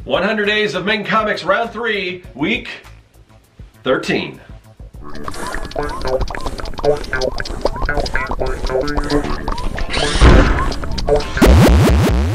100 Days of Making Comics, Round 3, Week 13.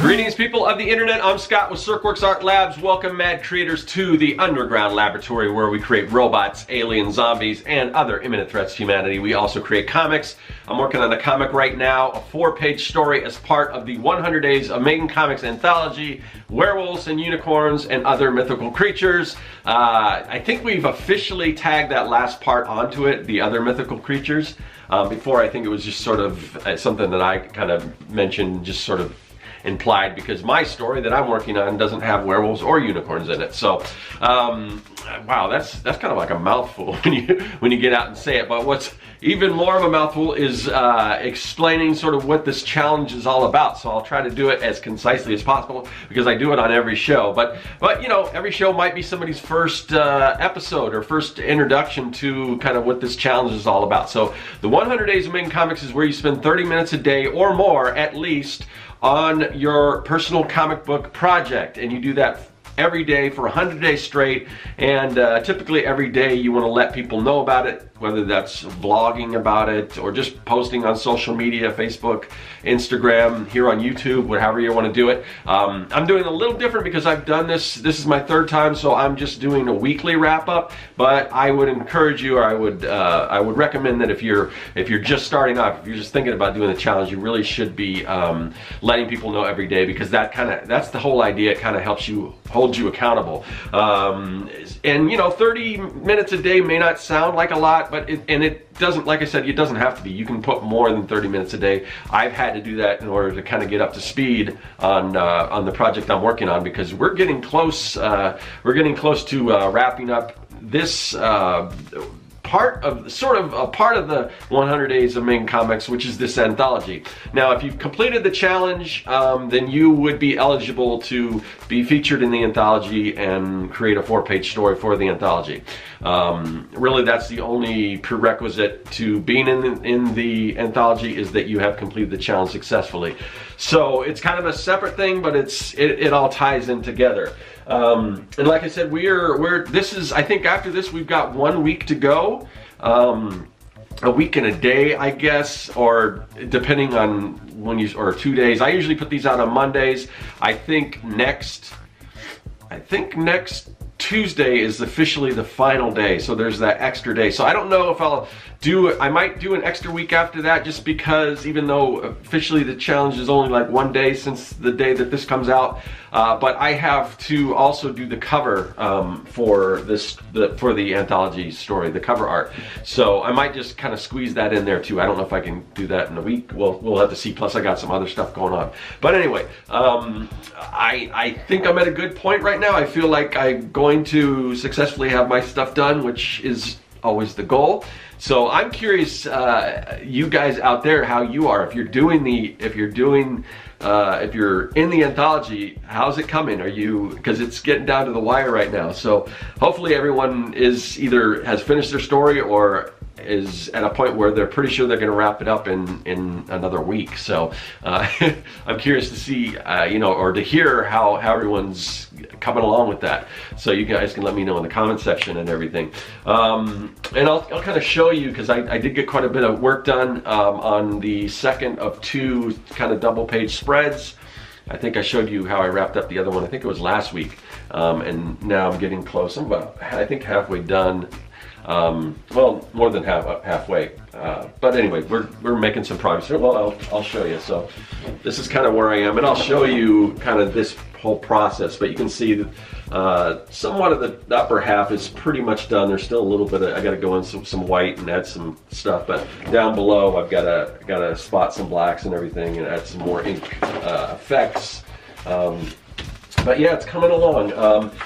Greetings, people of the internet. I'm Scott with Serkworks Art Labs. Welcome, mad creators, to the underground laboratory where we create robots, aliens, zombies, and other imminent threats to humanity. We also create comics. I'm working on a comic right now, a 4-page story as part of the 100 Days of Making Comics anthology, Werewolves and Unicorns and Other Mythical Creatures. I think we've officially tagged that last part onto it, the other mythical creatures. Before, I think it was just sort of something that I kind of mentioned, just sort of implied, because my story that I'm working on doesn't have werewolves or unicorns in it. So, wow, that's kind of like a mouthful when you get out and say it. But what's even more of a mouthful is explaining sort of what this challenge is all about. So I'll try to do it as concisely as possible because I do it on every show. But you know, every show might be somebody's first episode or first introduction to kind of what this challenge is all about. So the 100 Days of Making Comics is where you spend 30 minutes a day or more at least on your personal comic book project, and you do that every day for 100 days straight. And typically every day you want to let people know about it, whether that's vlogging about it or just posting on social media, Facebook, Instagram, here on YouTube, whatever you want to do it. I'm doing a little different because I've done this is my third time, so I'm just doing a weekly wrap up. But I would encourage you, or I would recommend that if you're just starting off, if you're just thinking about doing the challenge, you really should be letting people know every day, because that's the whole idea. It kind of helps you, holds you accountable. And you know, 30 minutes a day may not sound like a lot, but it doesn't, like I said, it doesn't have to be. You can put more than 30 minutes a day. I've had to do that in order to kind of get up to speed on the project I'm working on, because we're getting close. We're getting close to wrapping up this part of the 100 Days of Making Comics, which is this anthology. Now, if you've completed the challenge, then you would be eligible to be featured in the anthology and create a 4-page story for the anthology. Really, that's the only prerequisite to being in the anthology, is that you have completed the challenge successfully. So it's kind of a separate thing, but it all ties in together. And like I said, I think after this we've got 1 week to go, a week and a day, I guess, or depending on or 2 days. I usually put these out on Mondays. I think next Tuesday is officially the final day, so there's that extra day. So I don't know if I might do an extra week after that, just because even though officially the challenge is only like 1 day since the day that this comes out, but I have to also do the cover for the anthology story, the cover art. So I might just kind of squeeze that in there too. I don't know if I can do that in a week. We'll have to see. Plus I got some other stuff going on. But anyway, I think I'm at a good point right now. I feel like I'm going to successfully have my stuff done, which is always the goal. So I'm curious, you guys out there, how you are. If you're in the anthology, how's it coming? Because it's getting down to the wire right now. So hopefully everyone either has finished their story or is at a point where they're pretty sure they're going to wrap it up in another week. So I'm curious to see, or to hear how everyone's coming along with that. So you guys can let me know in the comment section and everything. And I'll kind of show you, because I did get quite a bit of work done on the second of 2 kind of double-page spreads. I think I showed you how I wrapped up the other one. I think it was last week. And now I'm getting close. I'm about, I think, halfway done. Well, more than halfway. But anyway, we're making some progress. Well, I'll show you. So this is kind of where I am, and I'll show you kind of this whole process. But you can see that somewhat of the upper half is pretty much done. There's still a little bit I got to go in some white and add some stuff. But down below, I've got to spot some blacks and everything, and add some more ink effects. But yeah, it's coming along.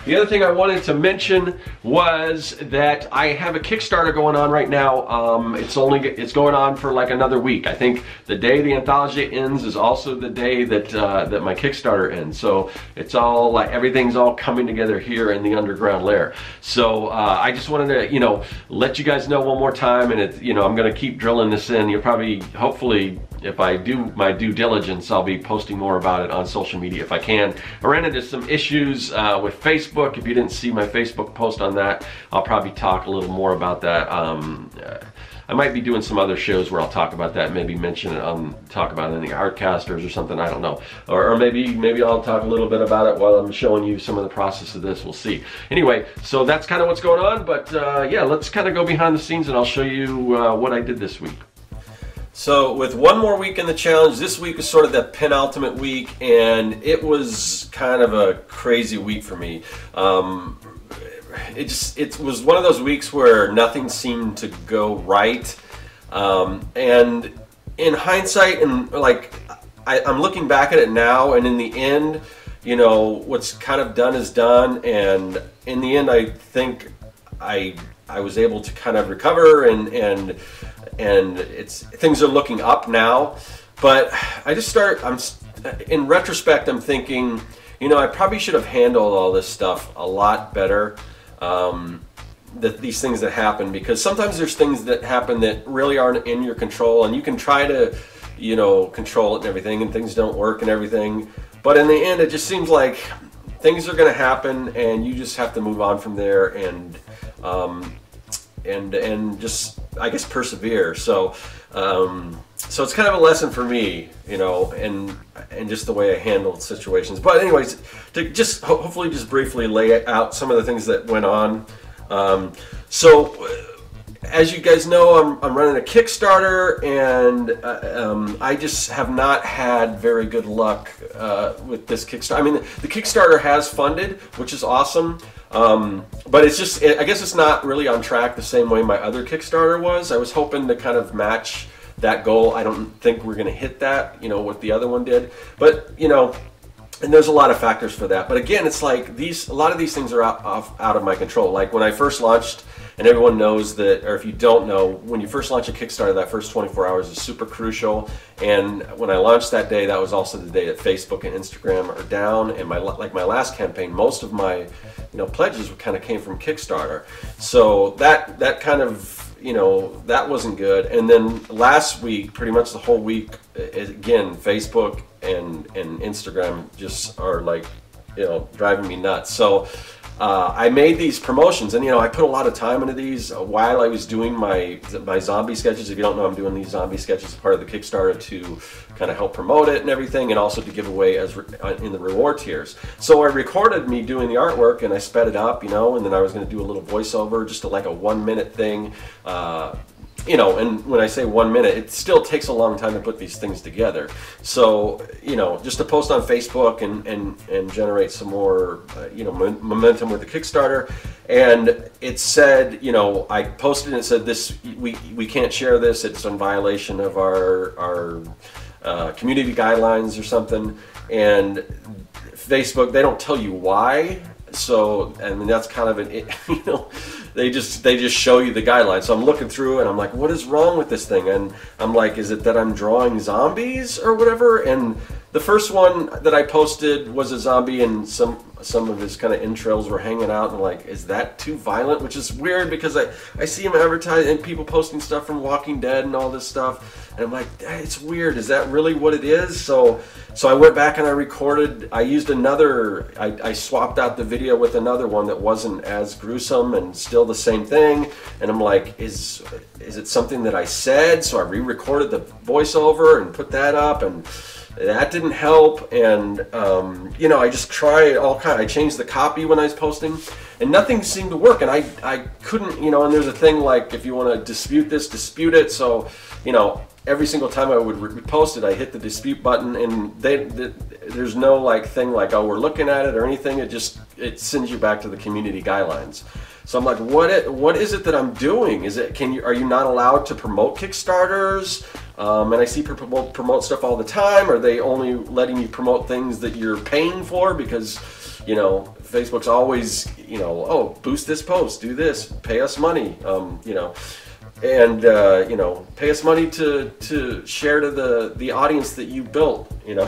The other thing I wanted to mention was that I have a Kickstarter going on right now. It's going on for like another week. I think the day the anthology ends is also the day that that my Kickstarter ends. So it's all like everything's all coming together here in the underground lair. So I just wanted to let you guys know one more time, and I'm going to keep drilling this in. You'll probably, hopefully, if I do my due diligence, I'll be posting more about it on social media if I can. I ran into some issues with Facebook. If you didn't see my Facebook post on that, I'll probably talk a little more about that. I might be doing some other shows where I'll talk about that, maybe mention it, talk about it in the Artcasters or something, I don't know. Or maybe I'll talk a little bit about it while I'm showing you some of the process of this, we'll see. Anyway, so that's kind of what's going on, but yeah, let's kind of go behind the scenes and I'll show you what I did this week. So with one more week in the challenge, this week was sort of the penultimate week, and it was kind of a crazy week for me. It was one of those weeks where nothing seemed to go right, and in hindsight, and like I'm looking back at it now, and in the end, you know, what's kind of done is done, and in the end, I think I was able to kind of recover, and things are looking up now. But in retrospect, I'm thinking, you know, I probably should have handled all this stuff a lot better. These things that happen, because sometimes there's things that happen that really aren't in your control, and you can try to, you know, control it and everything, and things don't work and everything. But in the end, it just seems like things are going to happen, and you just have to move on from there, and just, I guess, persevere. So so it's kind of a lesson for me, you know, and just the way I handled situations. But anyways, to just hopefully just briefly lay out some of the things that went on. So as you guys know, I'm running a Kickstarter, and I just have not had very good luck with this Kickstarter. I mean, the Kickstarter has funded, which is awesome. But it's just, I guess it's not really on track the same way my other Kickstarter was. I was hoping to kind of match that goal. I don't think we're going to hit that, you know, what the other one did. But, you know, and there's a lot of factors for that. But again, it's like a lot of these things are out of my control. Like when I first launched, and everyone knows that, or if you don't know, when you first launch a Kickstarter, that first 24 hours is super crucial. And when I launched that day, that was also the day that Facebook and Instagram are down. And my last campaign, most of my, you know, pledges kind of came from Kickstarter. So that kind of, you know, that wasn't good. And then last week, pretty much the whole week, again, Facebook and Instagram just are like, you know, driving me nuts. So I made these promotions, and you know, I put a lot of time into these while I was doing my zombie sketches. If you don't know, I'm doing these zombie sketches as part of the Kickstarter to kind of help promote it and everything, and also to give away as in the reward tiers. So I recorded me doing the artwork, and I sped it up, you know, and then I was going to do a little voiceover, just like a 1-minute thing. You know, and when I say 1 minute, it still takes a long time to put these things together. So, you know, just to post on Facebook and generate some more, you know, momentum with the Kickstarter. And it said, you know, I posted and it said this, we can't share this. It's in violation of our community guidelines or something. And Facebook, they don't tell you why. So, I mean, that's kind of an, you know, they just show you the guidelines. So I'm looking through and I'm like, what is wrong with this thing? And I'm like, is it that I'm drawing zombies or whatever? And the first one that I posted was a zombie, and some of his kind of entrails were hanging out, and like, is that too violent? Which is weird, because I see him advertising and people posting stuff from Walking Dead and all this stuff, and I'm like, it's weird. Is that really what it is? So I went back and I recorded. I used another. I swapped out the video with another one that wasn't as gruesome and still the same thing. And I'm like, is it something that I said? So I re-recorded the voiceover and put that up, and that didn't help. And you know, I just tried all kind. I changed the copy when I was posting, and nothing seemed to work. And I couldn't, you know. And there's a thing like, if you want to dispute this, dispute it. So, you know, every single time I would repost it, I hit the dispute button, and there's no like thing like, oh, we're looking at it or anything. It sends you back to the community guidelines. So I'm like, what is it that I'm doing? Are you not allowed to promote Kickstarters? And I see people promote stuff all the time. Are they only letting you promote things that you're paying for? Because, you know, Facebook's always, you know, oh, boost this post, do this, pay us money, you know. And you know, pay us money to share to the audience that you built, you know,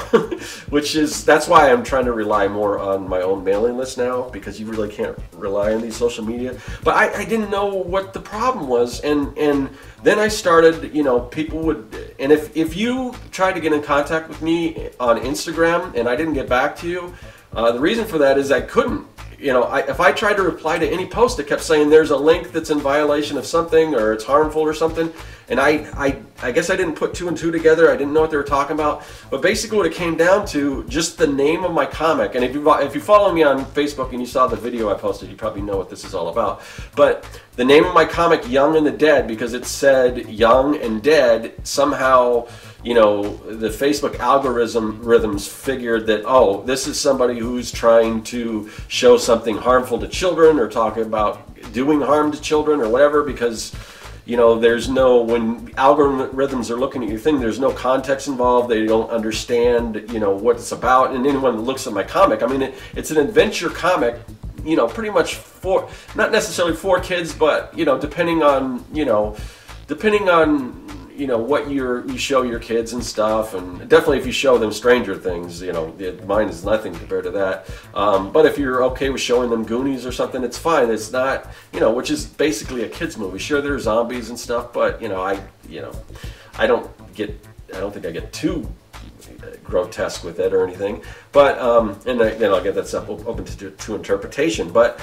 that's why I'm trying to rely more on my own mailing list now, because you really can't rely on these social media. But I didn't know what the problem was, and then I started, you know, people would, and if you tried to get in contact with me on Instagram and I didn't get back to you, The reason for that is I couldn't. You know, if I tried to reply to any post, it kept saying there's a link that's in violation of something or it's harmful or something. And I guess I didn't put two and two together. I didn't know what they were talking about. But basically what it came down to, just the name of my comic. And if you follow me on Facebook and you saw the video I posted, you probably know what this is all about. But the name of my comic, Young and the Dead, because it said young and dead, somehow, you know, the Facebook algorithms figured that, oh, this is somebody who's trying to show something harmful to children or talking about doing harm to children or whatever, because, you know, there's no, when algorithms are looking at your thing, there's no context involved. They don't understand, you know, what it's about. And anyone that looks at my comic, I mean, it's an adventure comic, you know, pretty much for, not necessarily for kids, but, you know, depending on what you show your kids and stuff, and definitely if you show them Stranger Things, you know, mine is nothing compared to that. But if you're okay with showing them Goonies or something, it's fine. It's not, you know, which is basically a kids movie. Sure, there's zombies and stuff, but you know, I don't think I get too grotesque with it or anything. But and then I'll get that stuff open to interpretation. But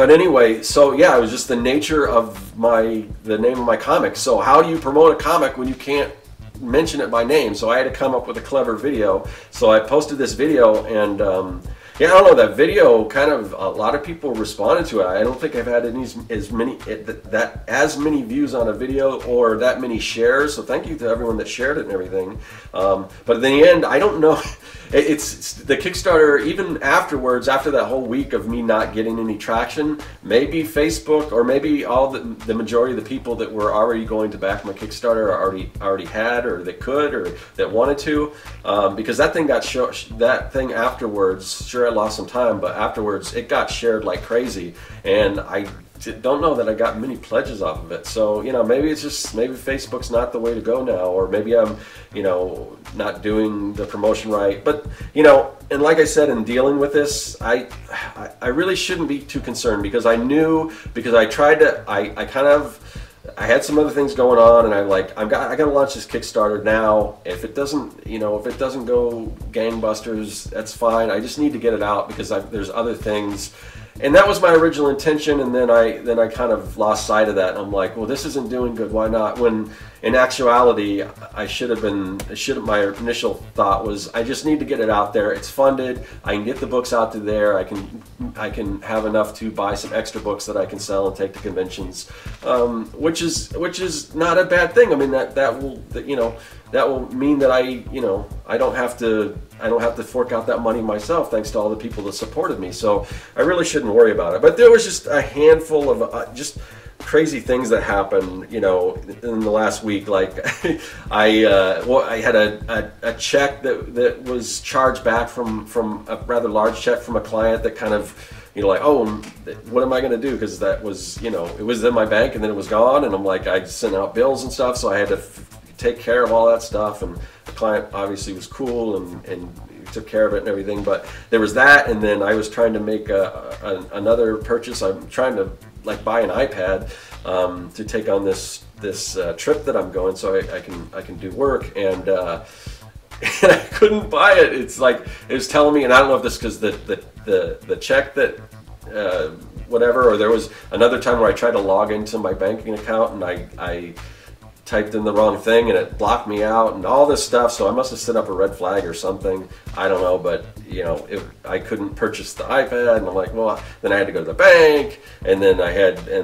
anyway, so yeah, it was just the nature of the name of my comic. So how do you promote a comic when you can't mention it by name? So I had to come up with a clever video. So I posted this video, and yeah, I don't know, that video kind of, a lot of people responded to it. I don't think I've had as many views on a video or that many shares. So thank you to everyone that shared it and everything. But in the end, I don't know. It's the Kickstarter, even afterwards, after that whole week of me not getting any traction, maybe Facebook or maybe the majority of the people that were already going to back my Kickstarter already had, or that could, or that wanted to, because that thing afterwards, sure, I lost some time, but afterwards it got shared like crazy, and I don't know that I got many pledges off of it. So, you know, maybe Facebook's not the way to go now, or maybe I'm, you know, not doing the promotion right. But, you know, and like I said, in dealing with this, I really shouldn't be too concerned, because I knew, because I tried to, I had some other things going on, and I got to launch this Kickstarter now. If it doesn't, you know, if it doesn't go gangbusters, that's fine. I just need to get it out, because there's other things. And that was my original intention, and then I kind of lost sight of that, and I'm like, well, this isn't doing good, why not? When in actuality, my initial thought was, I just need to get it out there. It's funded. I can get the books out to there. I can have enough to buy some extra books that I can sell and take to conventions, which is not a bad thing. I mean, that will mean that I don't have to fork out that money myself, thanks to all the people that supported me. So I really shouldn't worry about it. But there was just a handful of just crazy things that happened, you know, in the last week. Like I had a check that was charged back from a rather large check from a client that kind of, you know, like, oh, what am I going to do? Because that was, you know, it was in my bank and then it was gone, and I'm like, I sent out bills and stuff, so I had to take care of all that stuff, and the client obviously was cool and took care of it and everything. But there was that, and then I was trying to make another purchase. I'm trying to buy an iPad to take on this trip that I'm going, so I can do work, and I couldn't buy it. It's like it was telling me, and I don't know if this because the check that whatever, or there was another time where I tried to log into my banking account and I typed in the wrong thing and it blocked me out and all this stuff, so I must have set up a red flag or something. I don't know, but you know, I couldn't purchase the iPad, and I'm like, well, then I had to go to the bank, and then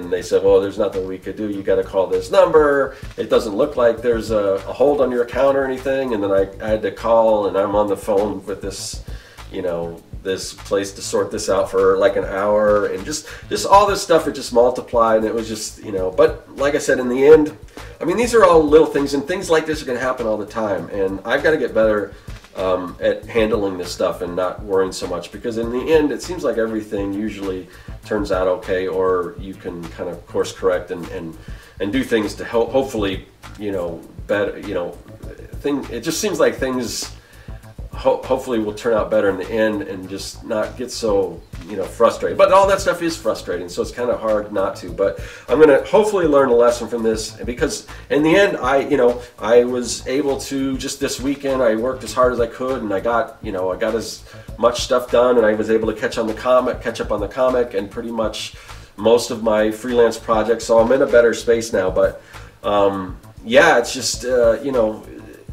they said, well, there's nothing we could do, you got to call this number, it doesn't look like there's a hold on your account or anything. And then I had to call, and I'm on the phone with this, you know, this place to sort this out for like an hour, and just all this stuff, it just multiplied, and it was just, you know. But like I said, in the end, I mean, these are all little things, and things like this are going to happen all the time, and I've got to get better at handling this stuff and not worrying so much, because in the end, it seems like everything usually turns out okay, or you can kind of course correct and do things to hopefully, you know, better, you know, it just seems like things hopefully will turn out better in the end, and just not get so you know, frustrating. But all that stuff is frustrating, so it's kind of hard not to. But I'm going to hopefully learn a lesson from this, because in the end, I was able to, just this weekend, I worked as hard as I could, and I got as much stuff done, and I was able to catch up on the comic, and pretty much most of my freelance projects. So I'm in a better space now. But yeah, it's just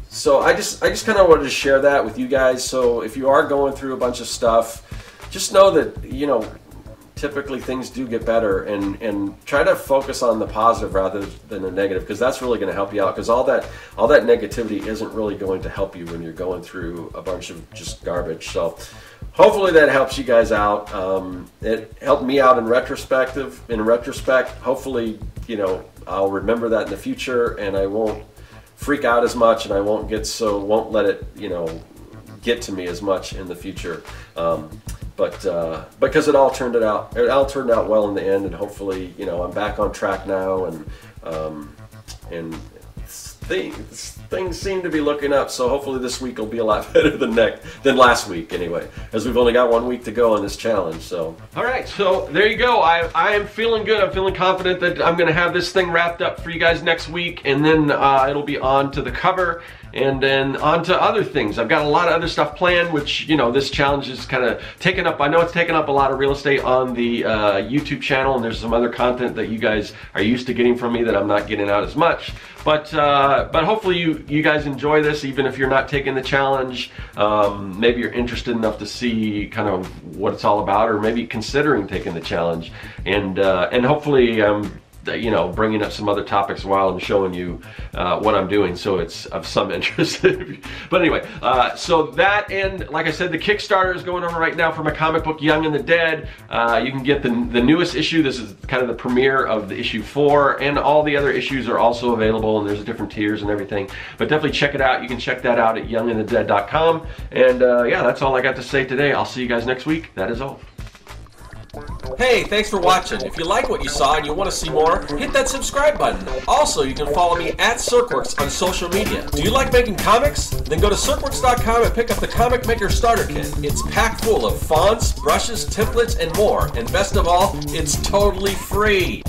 so I just kind of wanted to share that with you guys. So if you are going through a bunch of stuff, just know that typically things do get better, and try to focus on the positive rather than the negative, because that's really going to help you out, because all that negativity isn't really going to help you when you're going through a bunch of just garbage. So hopefully that helps you guys out. It helped me out in retrospect. Hopefully, I'll remember that in the future, and I won't freak out as much, and I won't let it get to me as much in the future. But because it all turned out well in the end, and hopefully I'm back on track now, and things seem to be looking up. So hopefully this week will be a lot better than last week, anyway, as we've only got 1 week to go on this challenge. So all right, so there you go. I am feeling good. I'm feeling confident that I'm going to have this thing wrapped up for you guys next week, and then it'll be on to the cover, and then on to other things. I've got a lot of other stuff planned, which, this challenge is kind of taken up. I know it's taken up a lot of real estate on the YouTube channel, and there's some other content that you guys are used to getting from me that I'm not getting out as much. But hopefully you guys enjoy this, even if you're not taking the challenge. Maybe you're interested enough to see kind of what it's all about, or maybe considering taking the challenge. And hopefully bringing up some other topics while I'm showing you what I'm doing, so it's of some interest. But anyway, so that, and like I said, the Kickstarter is going on right now for my comic book Young and the Dead. You can get the newest issue. This is kind of the premiere of the issue 4, and all the other issues are also available, and there's different tiers and everything. But definitely check it out. You can check that out at youngandthedead.com. And yeah, that's all I got to say today. I'll see you guys next week. That is all. Hey, thanks for watching. If you like what you saw and you want to see more, hit that subscribe button. Also, you can follow me at Serkworks on social media. Do you like making comics? Then go to Serkworks.com and pick up the Comic Maker Starter Kit. It's packed full of fonts, brushes, templates, and more. And best of all, it's totally free.